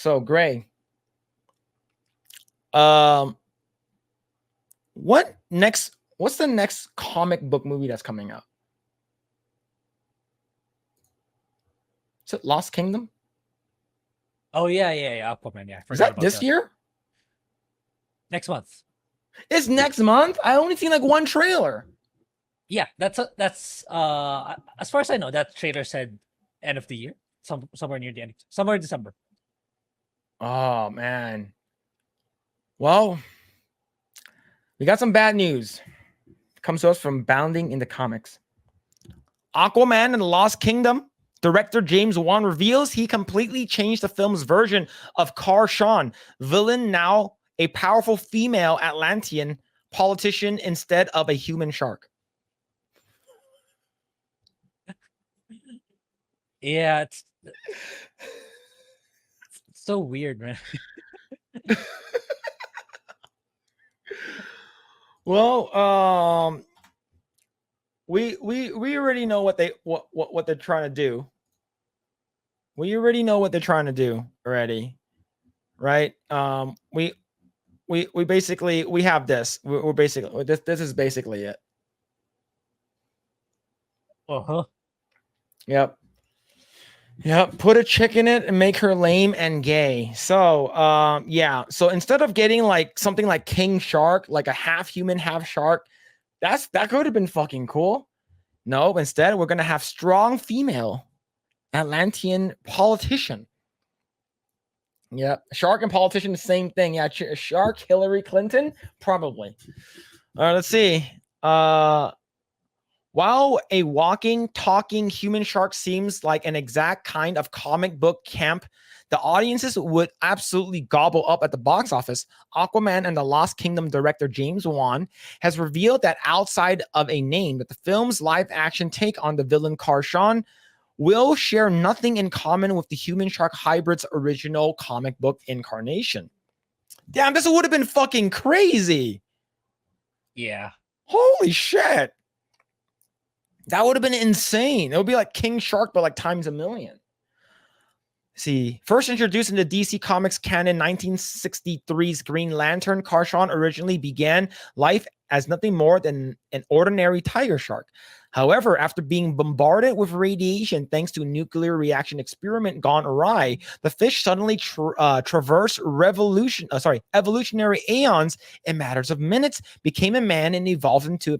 So Grae, um, what's the next comic book movie that's coming out? Is it Lost Kingdom? Oh yeah, Aquaman. Yeah, I Is forgot that about this that. year? Next month. It's next month. I only seen like one trailer. Yeah, that's as far as I know, that trailer said end of the year, somewhere near the end, somewhere in December. Oh man. Well, we got some bad news. It comes to us from Bounding in the Comics. Aquaman and the Lost Kingdom. Director James Wan reveals he completely changed the film's version of Karshon, villain now a powerful female Atlantean politician instead of a human shark. Yeah, it's so weird, man. Well, we already know what they're trying to do. We already know what they're trying to do already, right? We basically we have this. We're basically this is basically it. Uh-huh. Yep. Yep, put a chick in it and make her lame and gay. So, yeah. So instead of getting like something like King Shark, like a half human, half shark, that could have been fucking cool. No, instead we're gonna have strong female Atlantean politician. Yep, shark and politician, the same thing. Yeah, shark, Hillary Clinton, probably. All right, let's see. While a walking, talking human shark seems like an exact kind of comic book camp the audiences would absolutely gobble up at the box office, Aquaman and the Lost Kingdom director James Wan has revealed that outside of a name, that the film's live-action take on the villain Karshon will share nothing in common with the human shark hybrid's original comic book incarnation. Damn, this would have been fucking crazy. Yeah. Holy shit. That would have been insane. It would be like King Shark, but like times a million. See, first introduced in the DC Comics canon 1963's Green Lantern, Karshon originally began life as nothing more than an ordinary tiger shark. However, after being bombarded with radiation thanks to a nuclear reaction experiment gone awry, the fish suddenly traversed evolutionary aeons in matters of minutes, became a man, and evolved into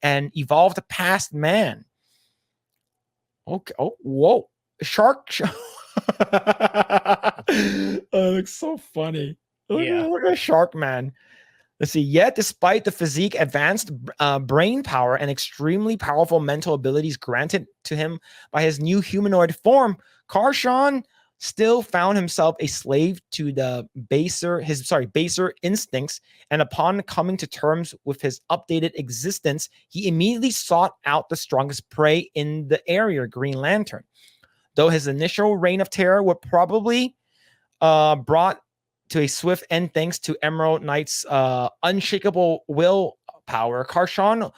an evolved past man. Okay. Oh, whoa. Shark. Oh, it looks so funny. Look at Shark Man. Let's see. Yet, despite the physique, advanced brain power, and extremely powerful mental abilities granted to him by his new humanoid form, Karshon still found himself a slave to the baser instincts. And upon coming to terms with his updated existence, he immediately sought out the strongest prey in the area, Green Lantern. Though his initial reign of terror would probably brought to a swift end thanks to Emerald Knight's unshakable willpower, Karshon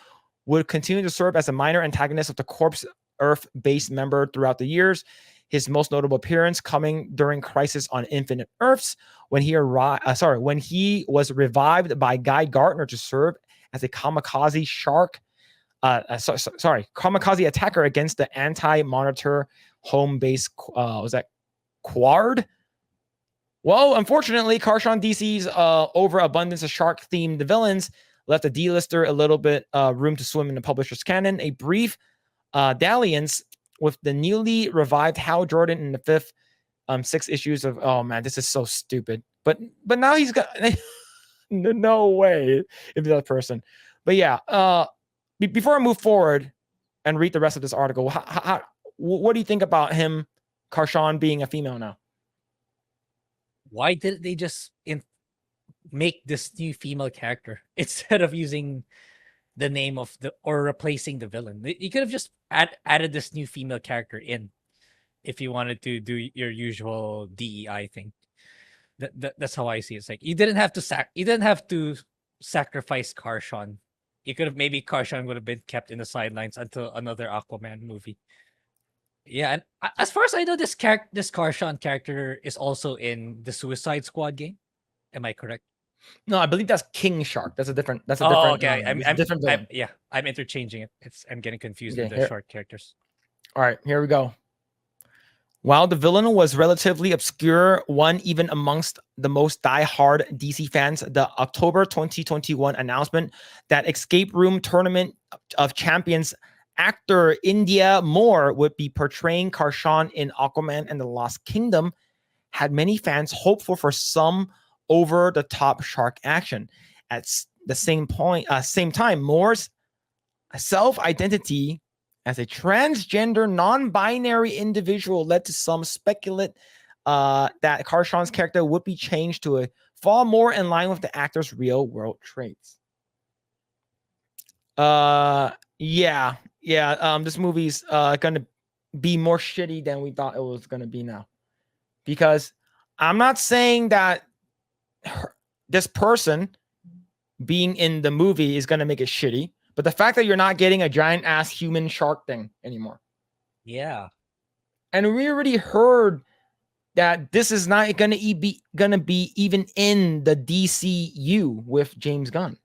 would continue to serve as a minor antagonist of the Corpse Earth-based member throughout the years. His most notable appearance coming during Crisis on Infinite Earths, when he was revived by Guy Gardner to serve as a kamikaze shark. Kamikaze attacker against the anti-monitor home base. Was that Quard? Well, unfortunately, Karshon DC's overabundance of shark-themed villains left the D-lister a little bit room to swim in the publisher's canon. A brief dalliance with the newly revived Hal Jordan in the fifth 6 issues of. Oh man, this is so stupid. But now he's got no way if that person. But yeah, before I move forward and read the rest of this article, what do you think about him, Karshon, being a female now? Why didn't they just make this new female character instead of using the name of or replacing the villain? You could have just added this new female character in if you wanted to do your usual DEI thing. That's how I see it. It's like you didn't have to sacrifice Karshon. You could have, maybe Karshon would have been kept in the sidelines until another Aquaman movie. Yeah, and as far as I know, this Karshon character is also in the Suicide Squad game. Am I correct? No, I believe that's King Shark. That's a different. That's a Oh, different. okay. It's a different villain. Yeah, I'm interchanging it. I'm getting confused Okay, with the here. shark characters. All right, here we go. While the villain was relatively obscure, one even amongst the most die-hard DC fans, the October 2021 announcement that Escape Room Tournament of Champions actor India Moore would be portraying Karshon in Aquaman and the Lost Kingdom had many fans hopeful for some over-the-top shark action. At the same time, Moore's self-identity as a transgender, non-binary individual led to some speculate that Karshon's character would be changed to a fall more in line with the actor's real-world traits. Yeah. This movie's gonna be more shitty than we thought it was gonna be now, because I'm not saying that this person being in the movie is gonna make it shitty. But the fact that you're not getting a giant ass human shark thing anymore. Yeah. And we already heard that this is not gonna be even in the DCU with James Gunn.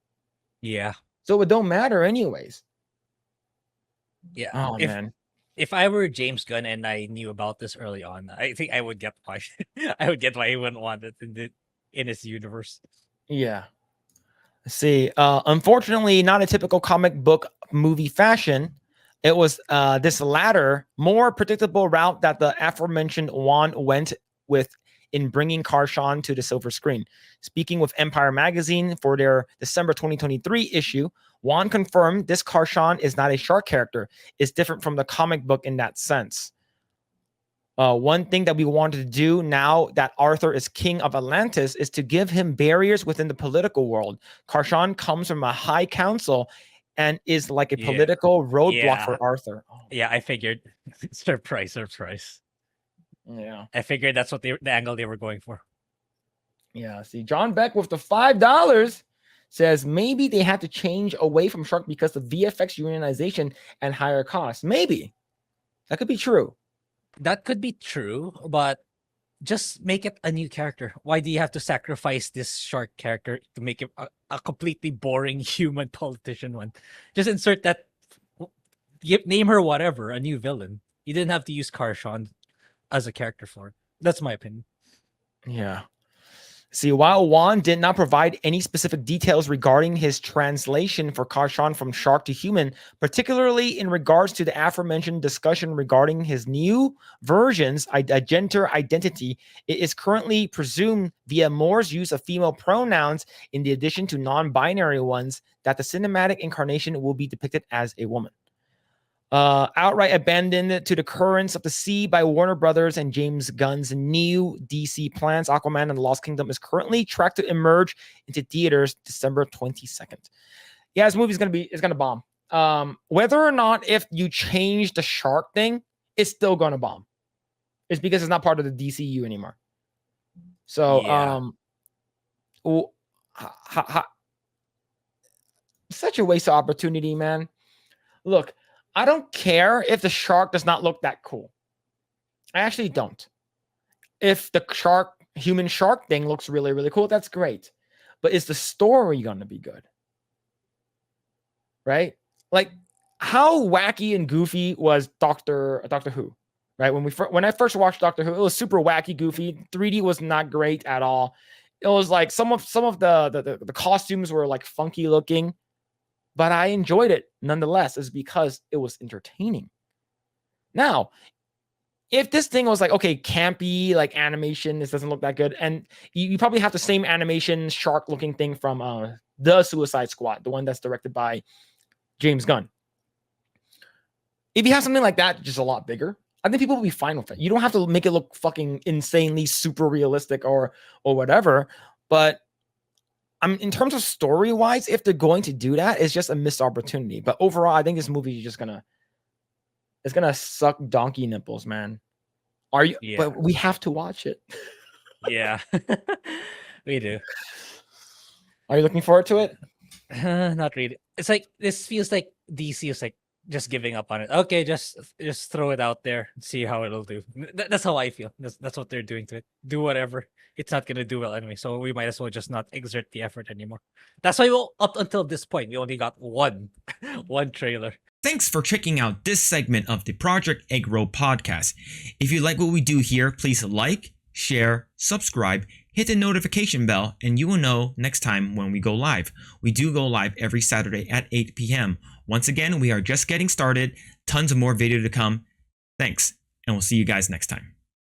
Yeah. So it don't matter anyways. Yeah. Oh man. If I were James Gunn and I knew about this early on, I think I would get why I would get why he wouldn't want it in his universe. Yeah. Let's see. Unfortunately, not a typical comic book movie fashion. It was this latter, more predictable route that the aforementioned Wan went with in bringing Karshon to the silver screen. Speaking with Empire Magazine for their December 2023 issue, Wan confirmed this Karshon is not a shark character. It's different from the comic book in that sense. One thing that we wanted to do now that Arthur is king of Atlantis is to give him barriers within the political world. Karshon comes from a high council and is like a political roadblock for Arthur. Oh. Yeah, I figured. surprise. Yeah. I figured that's what the angle they were going for. Yeah, see, John Beck with the $5 says maybe they had to change away from shark because of VFX unionization and higher costs. Maybe. That could be true. That could be true, but just make it a new character. Why do you have to sacrifice this shark character to make him a completely boring human politician one? Just insert that, name her whatever, a new villain. You didn't have to use Karshon as a character for it. That's my opinion. Yeah. See, while Wan did not provide any specific details regarding his translation for Karshon from shark to human, particularly in regards to the aforementioned discussion regarding his new version's gender identity, it is currently presumed via Moore's use of female pronouns in the addition to non-binary ones that the cinematic incarnation will be depicted as a woman. Outright abandoned to the currents of the sea by Warner Brothers and James Gunn's new DC plans, Aquaman and the Lost Kingdom is currently tracked to emerge into theaters December 22nd. Yeah, this movie is gonna bomb. Whether or not if you change the shark thing, it's still gonna bomb. It's because it's not part of the DCU anymore. So, such a waste of opportunity, man. Look, I don't care if the shark does not look that cool. I actually don't. If the human shark thing looks really, really cool, that's great. But is the story going to be good? Right? Like, how wacky and goofy was Doctor Who? Right? When I first watched Doctor Who, it was super wacky, goofy. 3D was not great at all. It was like some of the costumes were like funky looking. But I enjoyed it nonetheless, is because it was entertaining. Now, if this thing was like, okay, campy, like animation, this doesn't look that good, and you probably have the same animation shark looking thing from the Suicide Squad, the one that's directed by James Gunn. If you have something like that, just a lot bigger, I think people will be fine with it. You don't have to make it look fucking insanely super realistic or whatever, but in terms of story wise, if they're going to do that, it's just a missed opportunity. But overall, I think this movie is just gonna suck donkey nipples, man. Are you? Yeah. But we have to watch it. Yeah, we do. Are you looking forward to it? Not really. It's like this feels like DC is like just giving up on it. Okay, just throw it out there and see how it'll do. That's how I feel. That's what they're doing to it. Do whatever. It's not gonna do well anyway, so we might as well just not exert the effort anymore. That's why up until this point we only got one one trailer. Thanks for checking out this segment of the Project Eggroll podcast. If you like what we do here, please like, share, subscribe, hit the notification bell, and you will know next time when we go live. We do go live every Saturday at 8 p.m. Once again, we are just getting started. Tons of more video to come. Thanks, and we'll see you guys next time.